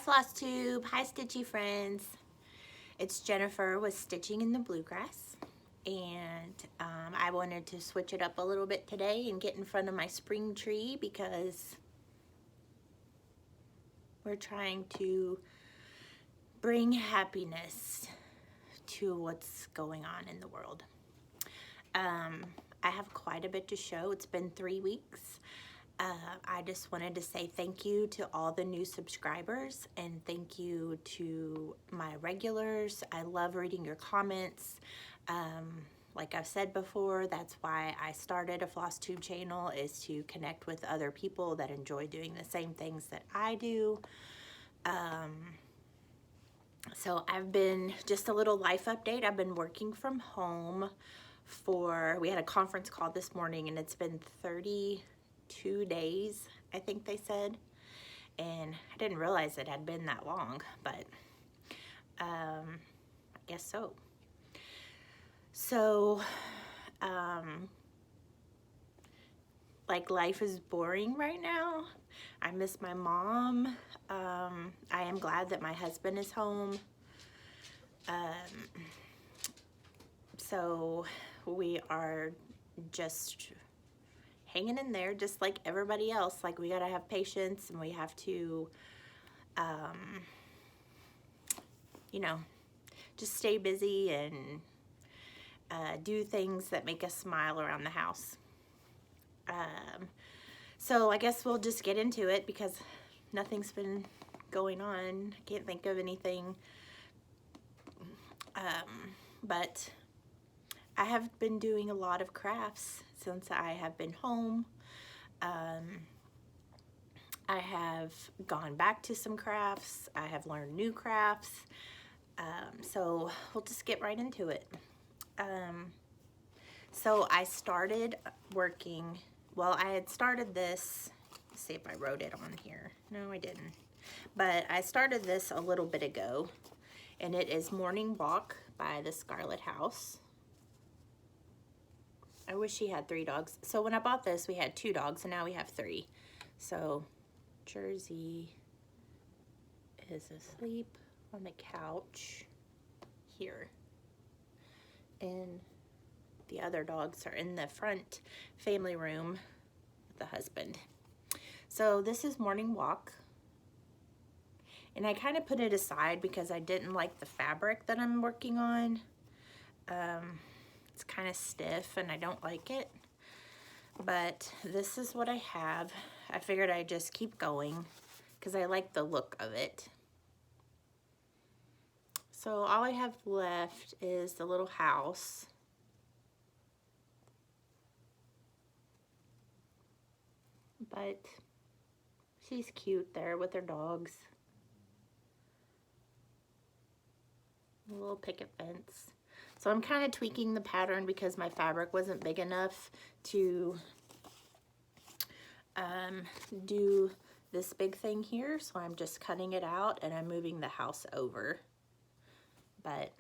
FlossTube. Hi Stitchy friends. It's Jennifer with Stitching in the Bluegrass, and I wanted to switch it up a little bit today and get in front of my spring tree because we're trying to bring happiness to what's going on in the world. I have quite a bit to show. It's been 3 weeks. I just wanted to say thank you to all the new subscribers and thank you to my regulars. I love reading your comments. Like I've said before, that's why I started a FlossTube channel, is to connect with other people that enjoy doing the same things that I do. So I've been, just a little life update, I've been working from home we had a conference call this morning and it's been 32 days, I think they said, and I didn't realize it had been that long, but I guess so. So, like, life is boring right now. I miss my mom. I am glad that my husband is home. So we are just hanging in there just like everybody else. Like, we gotta have patience and we have to, you know, just stay busy and do things that make us smile around the house. So I guess we'll just get into it because nothing's been going on. I can't think of anything. But I have been doing a lot of crafts since I have been home. I have gone back to some crafts. I have learned new crafts. So we'll just get right into it. So I started working, well, I had started this, let's see if I wrote it on here. No, I didn't. But I started this a little bit ago, and it is Morning Walk by the Scarlet House. I wish she had 3 dogs. So when I bought this, we had 2 dogs, and now we have 3. So Jersey is asleep on the couch here, and the other dogs are in the front family room with the husband. So this is Morning Walk, and I kind of put it aside because I didn't like the fabric that I'm working on. It's kind of stiff and I don't like it, but this is what I have. I figured I'd just keep going because I like the look of it. So all I have left is the little house. But she's cute there with her dogs. A little picket fence. So I'm kind of tweaking the pattern because my fabric wasn't big enough to do this big thing here. So I'm just cutting it out and I'm moving the house over. But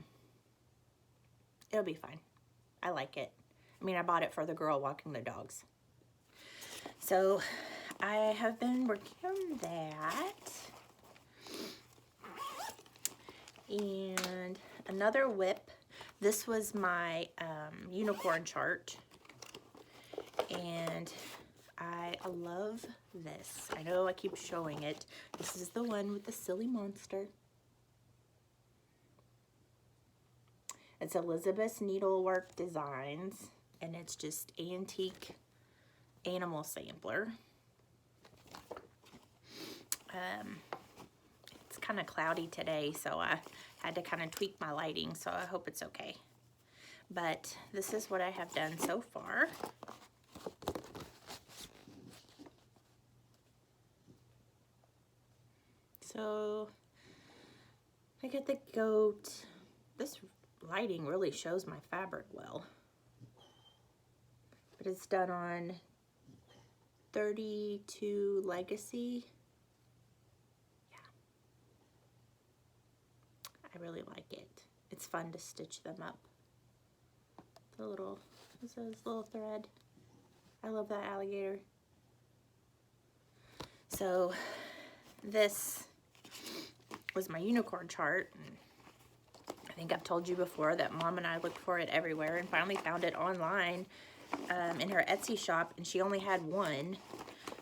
it'll be fine. I like it. I mean, I bought it for the girl walking the dogs. So I have been working on that. And another whip. This was my unicorn chart. And I love this. I know I keep showing it. This is the one with the silly monster. It's Elizabeth's Needlework Designs. And it's just antique animal sampler. It's kind of cloudy today, so I had to kind of tweak my lighting, so I hope it's okay. But this is what I have done so far. So I get the goat. This lighting really shows my fabric well. But it's done on 32 Legacy. Yeah. I really like it. It's fun to stitch them up. The little, this little thread. I love that alligator. So this was my unicorn chart. And I think I've told you before that Mom and I looked for it everywhere and finally found it online in her Etsy shop, and she only had one.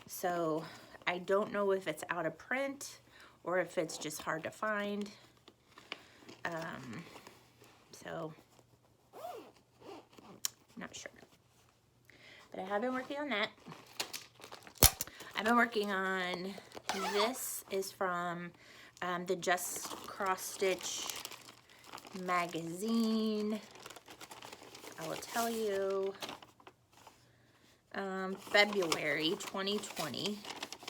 So I don't know if it's out of print or if it's just hard to find. So not sure. But I have been working on that. I've been working on, this is from the Just Cross Stitch magazine. I will tell you, February 2020.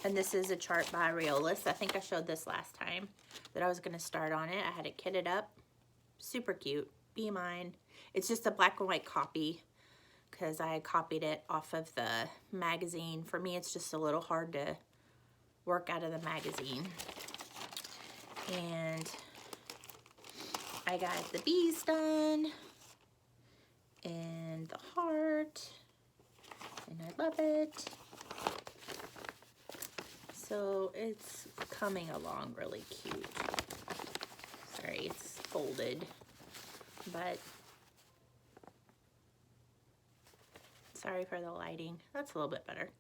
And this is a chart by Riolis. I think I showed this last time that I was going to start on it. I had it kitted up. Super cute. Be mine. It's just a black and white copy because I copied it off of the magazine. For me, it's just a little hard to work out of the magazine. And I got the bees done and the heart, and I love it. So it's coming along really cute. Sorry, it's folded, but sorry for the lighting. That's a little bit better.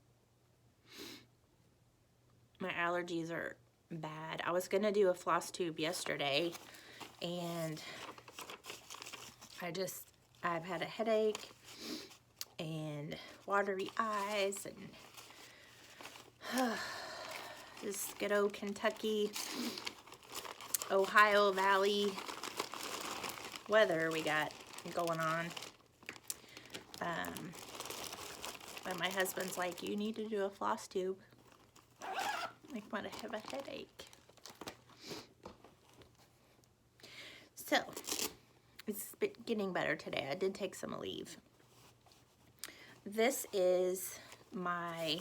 My allergies are bad. I was gonna do a floss tube yesterday, and I've had a headache and watery eyes and this good old Kentucky, Ohio Valley weather we got going on. But my husband's like, you need to do a floss tube. I want to have a headache. So, it's getting better today. I did take some leave. This is my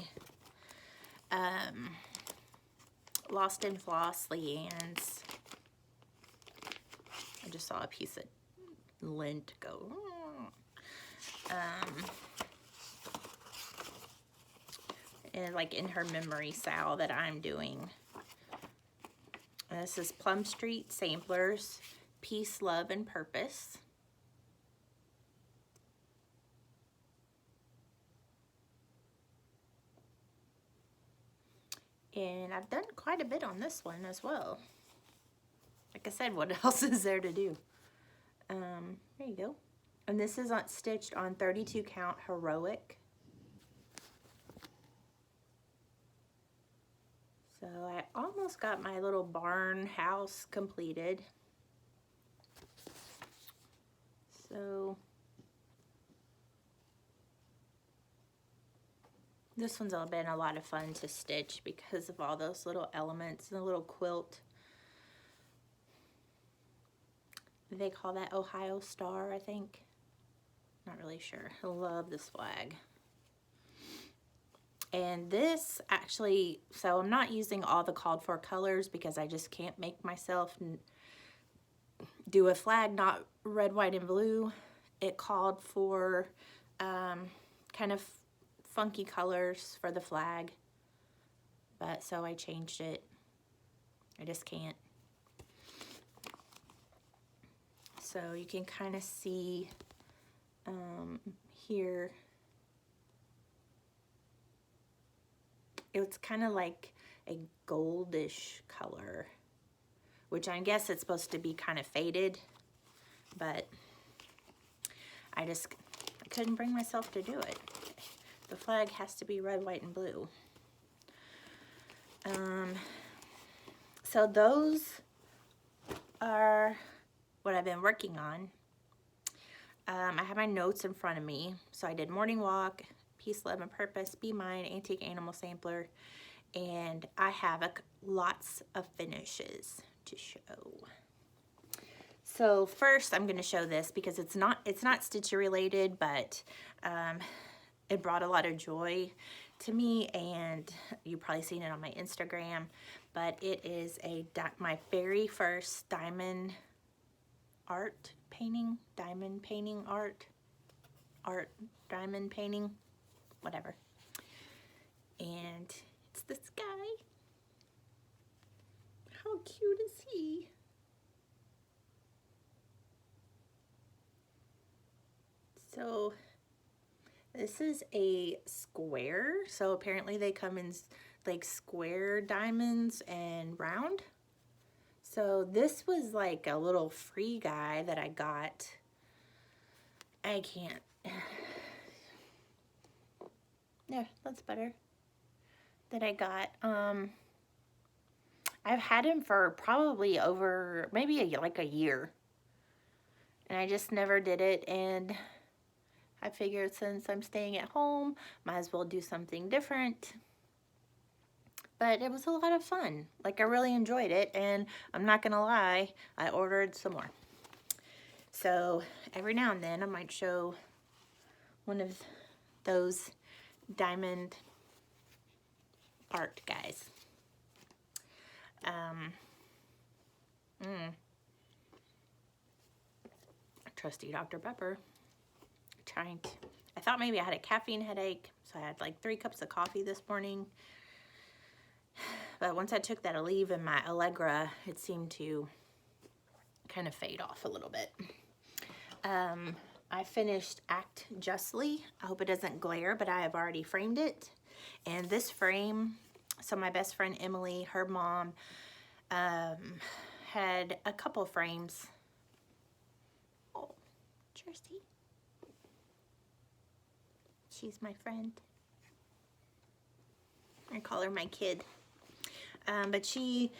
Lost in Floss Leanne's. I just saw a piece of lint go. And like in her memory SAL that I'm doing. And this is Plum Street Samplers, Peace, Love, and Purpose. And I've done quite a bit on this one as well. Like I said, what else is there to do? There you go. And this is stitched on 32 count Heroic. So I almost got my little barn house completed. So this one's been a lot of fun to stitch because of all those little elements and the little quilt. They call that Ohio Star, I think. Not really sure. I love this flag. And this actually, so I'm not using all the called for colors because I just can't make myself do a flag not red, white, and blue. It called for kind of funky colors for the flag, but so I changed it. I just can't. So you can kind of see here, it's kind of like a goldish color, which I guess it's supposed to be kind of faded, but I couldn't bring myself to do it. The flag has to be red, white, and blue. So those are what I've been working on. I have my notes in front of me. So I did Morning Walk, Peace, Love, and Purpose, Be Mine, Antique Animal Sampler, and I have lots of finishes to show. So first I'm going to show this because it's not Stitchy related, but it brought a lot of joy to me, and you've probably seen it on my Instagram, but it is my very first diamond painting, whatever. And it's this guy. How cute is he? So this is a square. So apparently they come in like square diamonds and round. So this was like a little free guy that I got. I can't. Yeah, that's better. That I got. I've had him for probably over maybe like a year. And I just never did it, and I figured since I'm staying at home, might as well do something different. But it was a lot of fun. Like, I really enjoyed it, and I'm not gonna lie, I ordered some more. So every now and then I might show one of those diamond art guys. Trusty Dr. Pepper. I thought maybe I had a caffeine headache, so I had like 3 cups of coffee this morning. But once I took that Aleve and my Allegra, it seemed to kind of fade off a little bit. I finished Act Justly. I hope it doesn't glare, but I have already framed it. And this frame, so my best friend Emily, her mom, had a couple frames. Oh, Jersey. She's my friend. I call her my kid. But she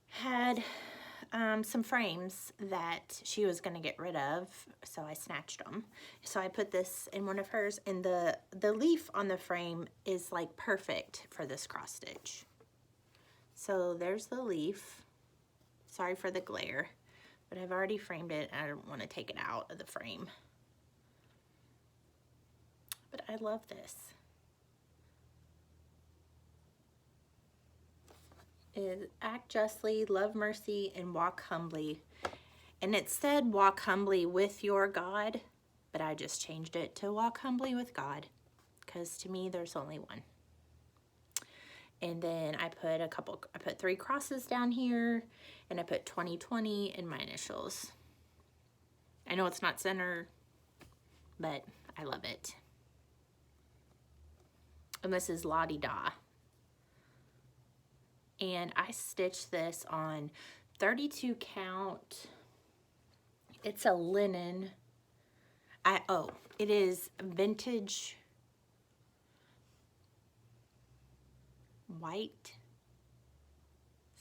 had some frames that she was going to get rid of, so I snatched them. So I put this in one of hers, and the leaf on the frame is like perfect for this cross stitch. So there's the leaf. Sorry for the glare, but I've already framed it, and I don't want to take it out of the frame. But I love this. Is Act Justly, Love Mercy, and Walk Humbly. And it said walk humbly with your God, but I just changed it to walk humbly with God, because to me there's only one. And then I put 3 crosses down here, and I put 2020 in my initials. I know it's not centered, but I love it. And this is La Di Da. And I stitched this on 32 count. It's a linen. It is vintage white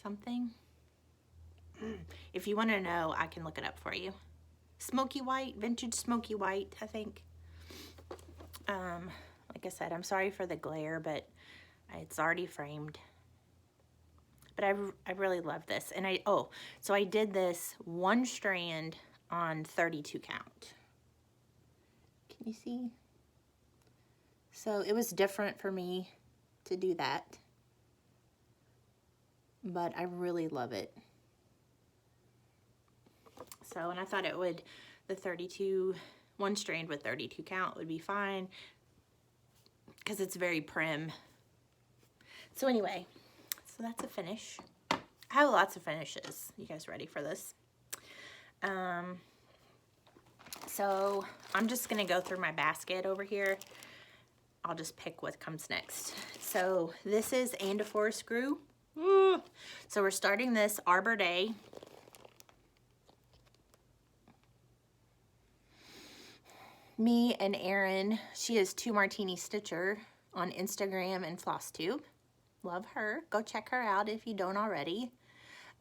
something. If you want to know, I can look it up for you. Smoky white, vintage smoky white, I think. Like I said, I'm sorry for the glare, but it's already framed. But I really love this. And so I did this 1 strand on 32 count. Can you see? So it was different for me to do that. But I really love it. So, and I thought it would, the 1 strand with 32 count would be fine, because it's very prim. So anyway, so that's a finish. I have lots of finishes. You guys ready for this? So I'm just gonna go through my basket over here. I'll just pick what comes next. So this is A Forrest Grew. So we're starting this Arbor Day. Me and Erin, she is 2 Martini Stitcher on Instagram and FlossTube. Love her. Go check her out if you don't already.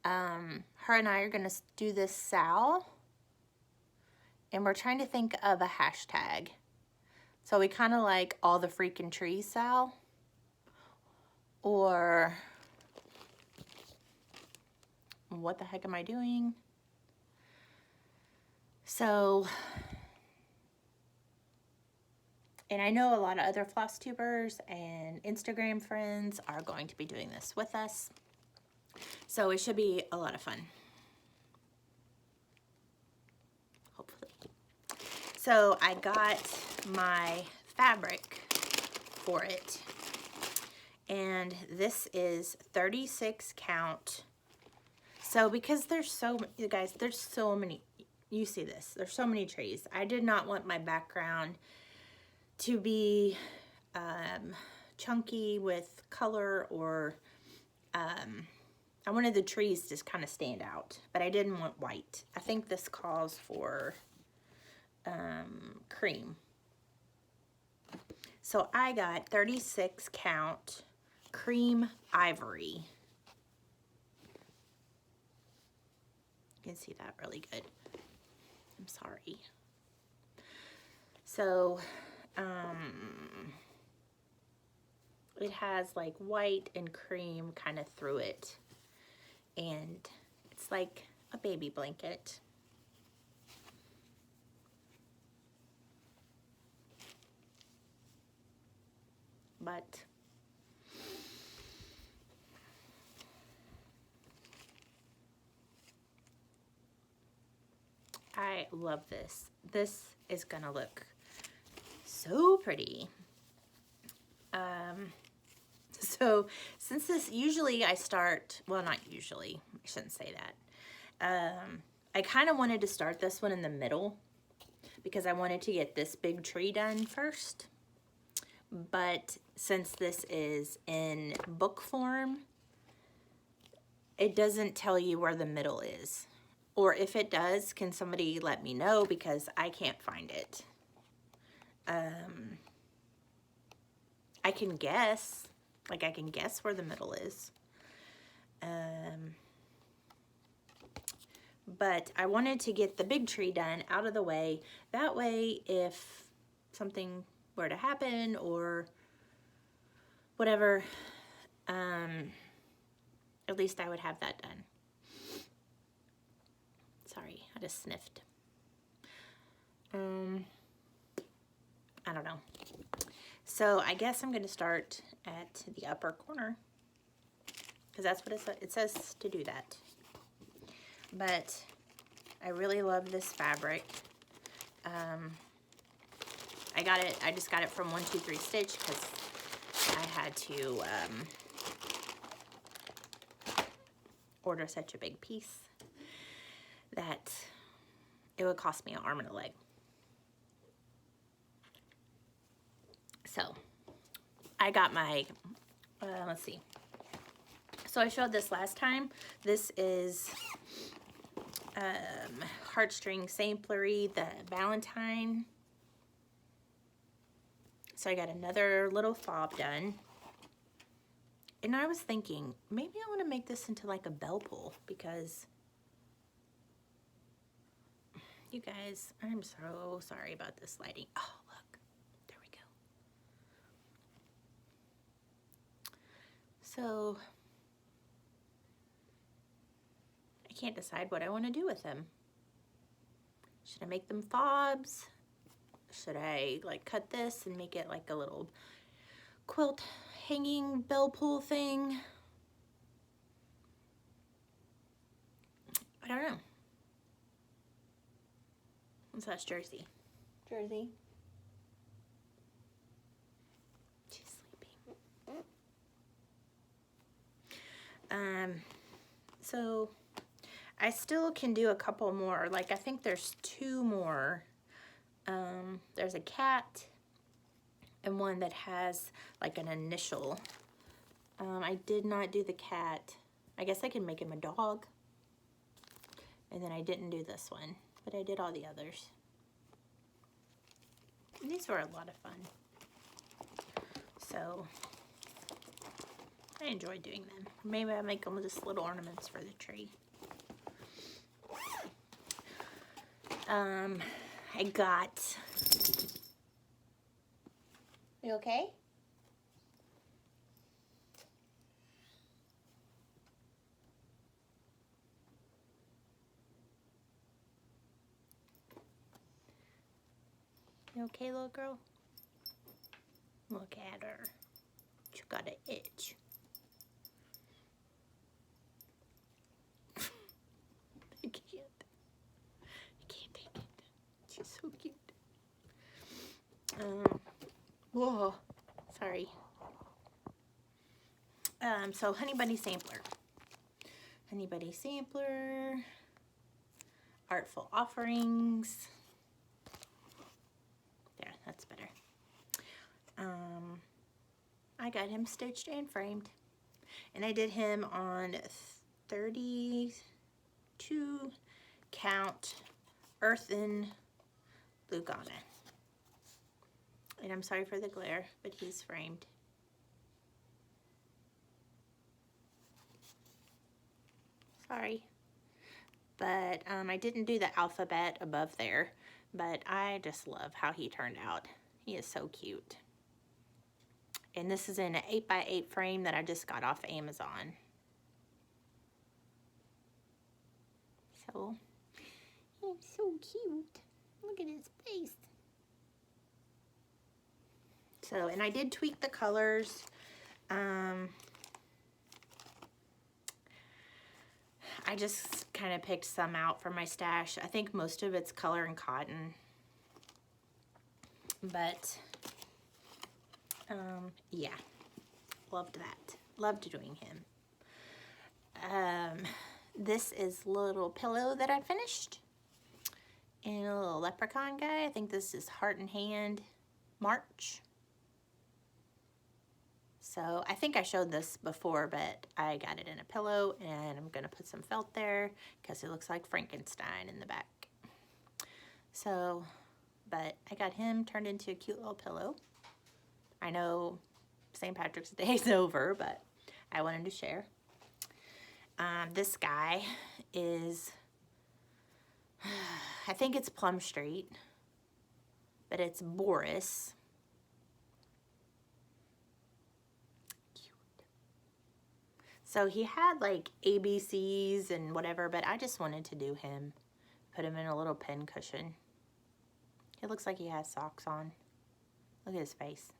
Her and I are going to do this SAL. And we're trying to think of a hashtag. So we kind of like All the Freaking Trees SAL. Or what the heck am I doing? So, and I know a lot of other FlossTubers and Instagram friends are going to be doing this with us. So it should be a lot of fun. Hopefully. So I got my fabric for it. And this is 36 count So because you guys, there's so many, you see this, there's so many trees. I did not want my background to be chunky with color, or I wanted the trees to kind of stand out, but I didn't want white. I think this calls for cream. So I got 36 count cream ivory. You can see that really good. I'm sorry. So it has like white and cream kind of through it, and it's like a baby blanket. But I love this. This is gonna look so pretty. So since this, usually I start, well, not usually, I shouldn't say that. I kind of wanted to start this one in the middle because I wanted to get this big tree done first. But since this is in book form, it doesn't tell you where the middle is. Or if it does, can somebody let me know, because I can't find it. I can guess, like I can guess where the middle is. But I wanted to get the big tree done out of the way. That way, if something were to happen or whatever, at least I would have that done. Sorry, I just sniffed. I don't know. So I guess I'm going to start at the upper corner, because that's what it says to do that. But I really love this fabric. I just got it from 123 Stitch because I had to order such a big piece that it would cost me an arm and a leg. So I got my, let's see. So I showed this last time. This is Heartstring Samplery, the Valentine. So I got another little fob done. And I was thinking, maybe I want to make this into like a bell pull, because you guys, I'm so sorry about this lighting. Oh, look, there we go. So I can't decide what I want to do with them. Should I make them fobs? Should I like cut this and make it like a little quilt hanging bell pull thing? I don't know. What's that, Jersey? Jersey. She's sleeping. So I still can do a couple more. Like I think there's 2 more. There's a cat and one that has like an initial. I did not do the cat. I guess I can make him a dog. And then I didn't do this one, but I did all the others. And these were a lot of fun. So I enjoy doing them. Maybe I'll make them just little ornaments for the tree. I got, you okay? You okay, little girl? Look at her. She got an itch. I can't. I can't take it. She's so cute. Whoa. Sorry. So Honey Bunny Sampler. Anybody Sampler, Artful Offerings. There, that's better. I got him stitched and framed. And I did him on 32 count earthen Lugana. And I'm sorry for the glare, but he's framed. Sorry. But I didn't do the alphabet above there, but I just love how he turned out. He is so cute. And this is in an 8x8 frame that I just got off Amazon. So, he's so cute. Look at his face. So, and I did tweak the colors. I just kind of picked some out for my stash. I think most of it's color and cotton. But, yeah, loved that. Loved doing him. This is a little pillow that I finished. And a little leprechaun guy. I think this is Heart and Hand March. So I think I showed this before, but I got it in a pillow and I'm gonna put some felt there because it looks like Frankenstein in the back. So, but I got him turned into a cute little pillow. I know St. Patrick's Day is over, but I wanted to share. This guy is, I think it's Plum Street, but it's Boris. So he had like ABCs and whatever, but I just wanted to do him. Put him in a little pin cushion. It looks like he has socks on. Look at his face.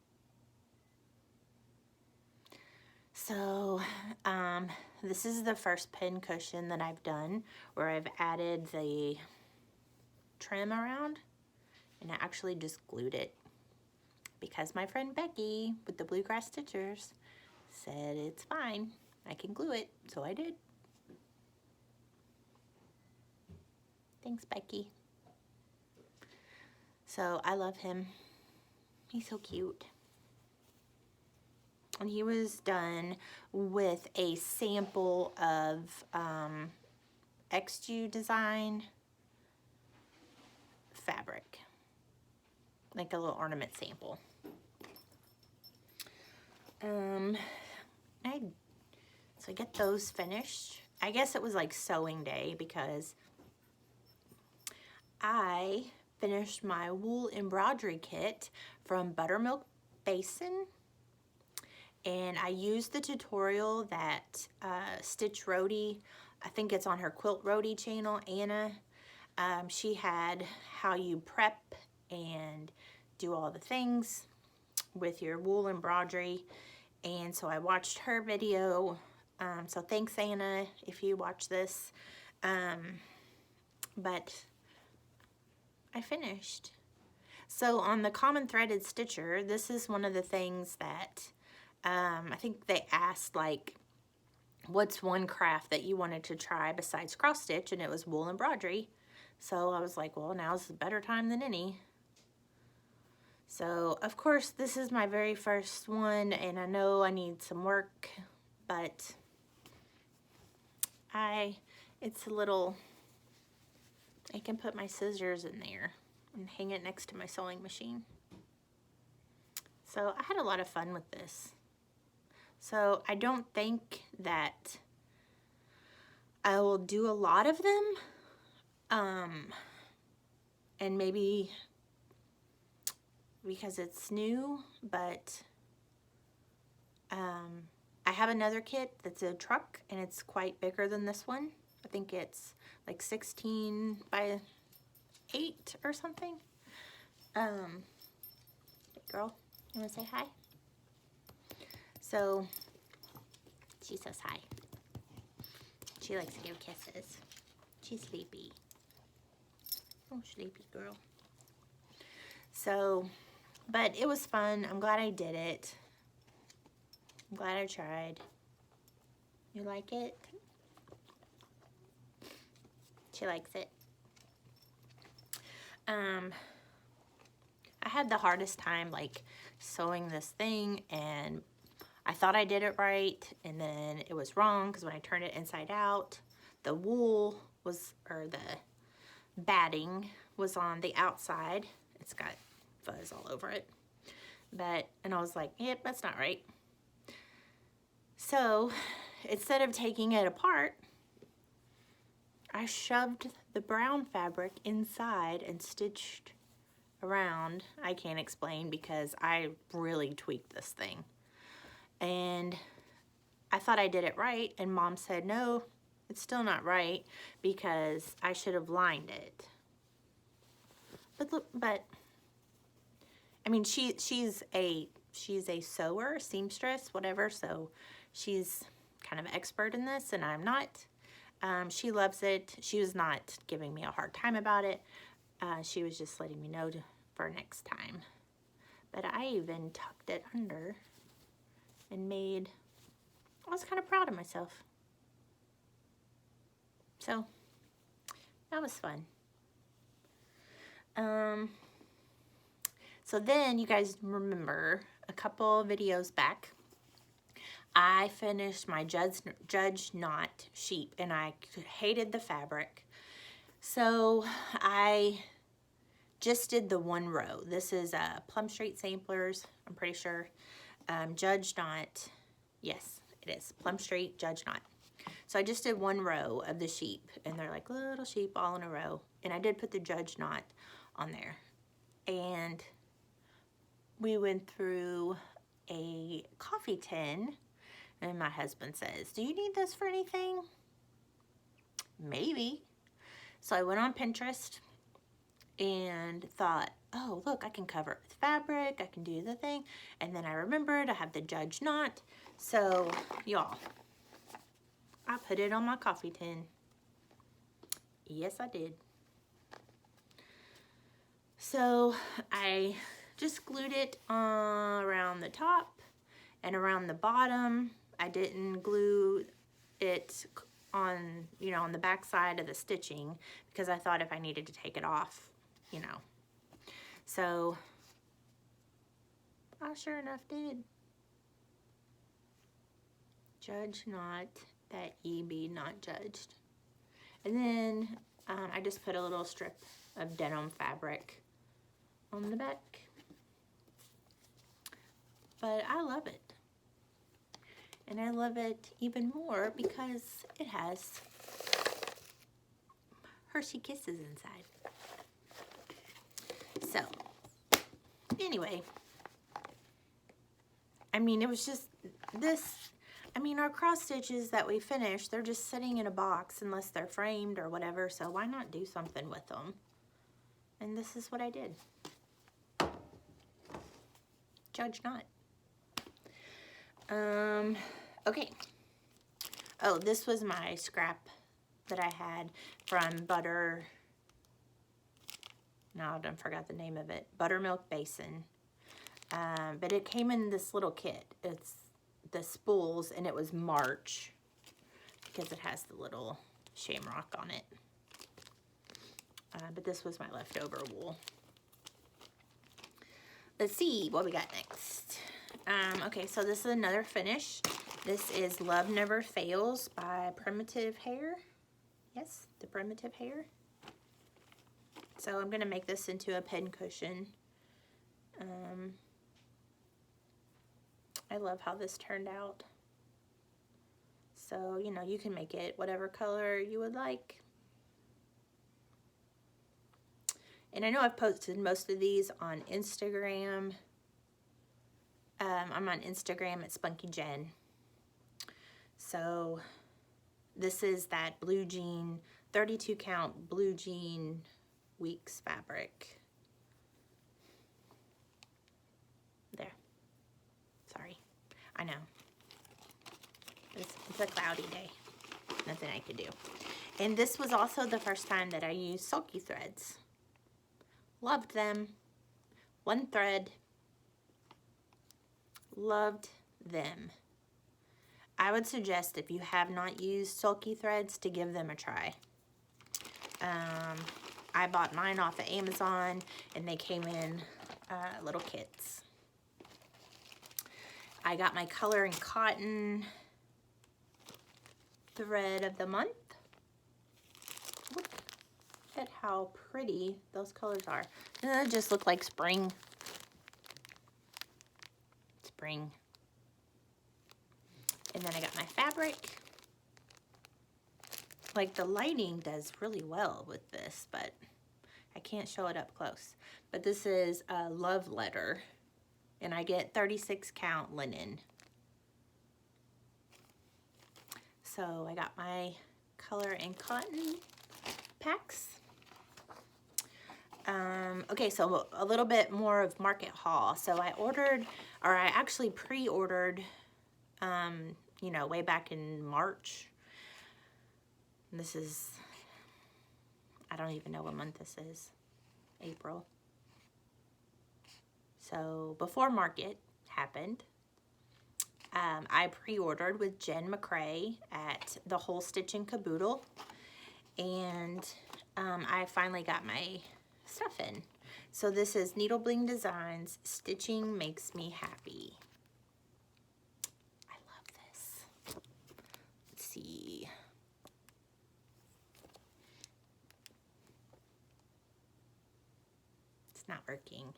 So, this is the first pin cushion that I've done where I've added the trim around, and I actually just glued it because my friend Becky with the Bluegrass Stitchers said it's fine. I can glue it, so I did. Thanks, Becky. So I love him. He's so cute. And he was done with a sample of XU Design fabric, like a little ornament sample. So I get those finished. I guess it was like sewing day because I finished my wool embroidery kit from Buttermilk Basin, and I used the tutorial that Stitch Rhodey, I think it's on her Quilt Rhodey channel, Anna. She had how you prep and do all the things with your wool embroidery, and so I watched her video. So thanks, Anna, if you watch this. But I finished. So on the Common Threaded Stitcher, this is one of the things that I think they asked, like, what's one craft that you wanted to try besides cross stitch, and it was wool embroidery. So I was like, well, now's a better time than any. So of course this is my very first one, and I know I need some work, but it's a little, I can put my scissors in there and hang it next to my sewing machine. So I had a lot of fun with this. So I don't think that I will do a lot of them. And maybe because it's new, but I have another kit that's a truck, and it's quite bigger than this one. I think it's like 16 by 8 or something. Hey girl, you wanna say hi? So she says hi. She likes to give kisses. She's sleepy. Oh, sleepy girl. So, but it was fun. I'm glad I did it. I'm glad I tried. You like it? She likes it. I had the hardest time like sewing this thing, and I thought I did it right, and then it was wrong because when I turned it inside out, the wool was, or the batting was on the outside. It's got fuzz all over it. And I was like, yep, that's not right. So instead of taking it apart, I shoved the brown fabric inside and stitched around. I can't explain because I really tweaked this thing. And I thought I did it right, and Mom said, no, it's still not right because I should have lined it. But look, I mean, she's a sewer, seamstress, whatever, so she's kind of expert in this, and I'm not. She loves it. She was not giving me a hard time about it. She was just letting me know for next time. But I even tucked it under and I was kind of proud of myself. So that was fun. So then you guys remember a couple videos back, I finished my Judge Not sheep, and I hated the fabric. So I just did the one row. This is Plum Street Samplers, I'm pretty sure. Judge Not, yes, it is. Plum Street, Judge Not. So I just did one row of the sheep, and they're like little sheep all in a row. And I did put the Judge Not on there. And we went through a coffee tin, and my husband says, do you need this for anything? Maybe. So I went on Pinterest and thought, oh, look, I can cover it with fabric. I can do the thing. And then I remembered I have the Judge Not. So, y'all, I put it on my coffee tin. Yes, I did. So I just glued it around the top and around the bottom. I didn't glue it on, on the back side of the stitching because I thought if I needed to take it off, So I sure enough did. Judge not, that ye be not judged. And then I just put a little strip of denim fabric on the back. But I love it. And I love it even more because it has Hershey Kisses inside. So, anyway, I mean, it was just this, our cross stitches that we finished, they're just sitting in a box unless they're framed or whatever, so why not do something with them? And this is what I did. Judge not. Okay. Oh, this was my scrap that I had from Butter. No, I forgot the name of it. Buttermilk Basin. But it came in this little kit. It's the spools, and it was March because it has the little shamrock on it. But this was my leftover wool. Let's see what we got next. Okay, so this is another finish. This is Love Never Fails by Primitive Hair. Yes, the Primitive Hair. So I'm going to make this into a pin cushion. I love how this turned out. So, you can make it whatever color you would like. And I know I've posted most of these on Instagram. I'm on Instagram at Spunky Jen. So this is that blue jean, 32 count blue jean Weeks fabric. There. Sorry. I know. It's a cloudy day. Nothing I could do. And this was also the first time that I used sulky threads. Loved them. One thread. Loved them. I would suggest if you have not used sulky threads to give them a try. I bought mine off of Amazon, and they came in little kits. I got my Color and Cotton thread of the month. Look at how pretty those colors are. They just look like spring. Spring. And then I got my fabric. Like, the lighting does really well with this, but I can't show it up close. But this is a Love Letter, and I get 36 count linen. So I got my Color and Cotton packs. Okay, so a little bit more of market haul. So I ordered, or I actually pre-ordered, you know, way back in March. This is, I don't even know what month this is. April. So before market happened, I pre-ordered with Jen McCrae at the Whole Stitch and Caboodle, and I finally got my stuff in. So this is Needle Bling Designs, Stitching Makes Me Happy. I love this. Let's see. It's not working.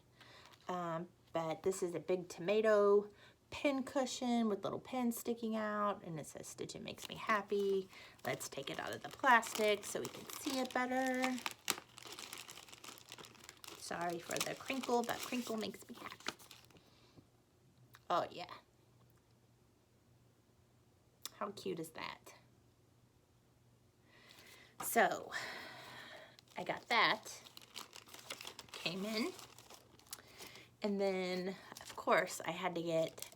But this is a big tomato pin cushion with little pins sticking out, and it says Stitch It Makes Me Happy. Let's take it out of the plastic so we can see it better. Sorry for the crinkle, but crinkle makes me happy. Oh yeah. How cute is that? So I got that. Came in. And then, of course, I had to get,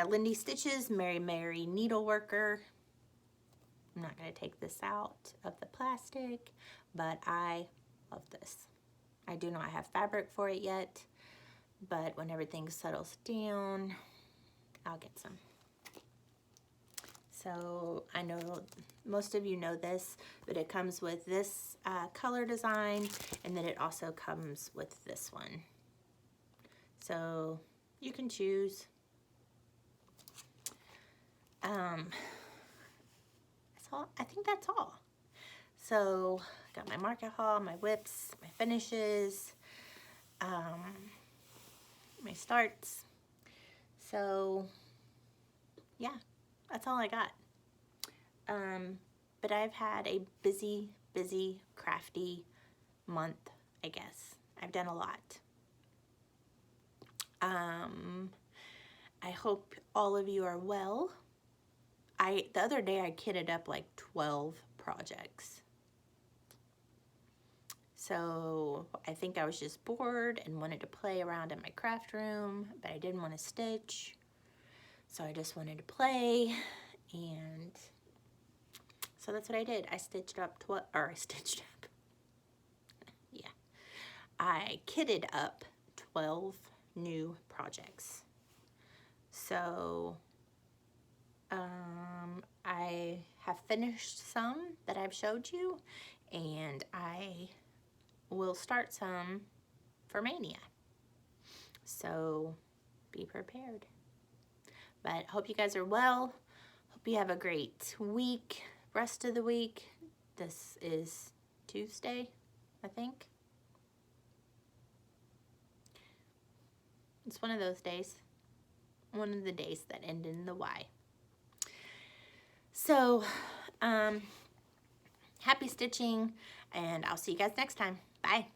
Lindy Stitches Mary Mary Needleworker. I'm not going to take this out of the plastic, but I love this. I do not have fabric for it yet, but when everything settles down, I'll get some. So I know most of you know this, but it comes with this color design, and then it also comes with this one. So you can choose. That's all. I think that's all. So I got my market haul, my whips, my finishes, my starts. So yeah. That's all I got. But I've had a busy, crafty month, I guess. I've done a lot. I hope all of you are well. The other day I kitted up like 12 projects. So I think I was just bored and wanted to play around in my craft room, but I didn't want to stitch. So I just wanted to play, and so that's what I did. I I kitted up 12 new projects. So I have finished some that I've showed you, and I will start some for Mania. So be prepared. But hope you guys are well. Hope you have a great week, rest of the week. This is Tuesday, I think. It's one of those days. One of the days that end in the Y. So, happy stitching, and I'll see you guys next time. Bye.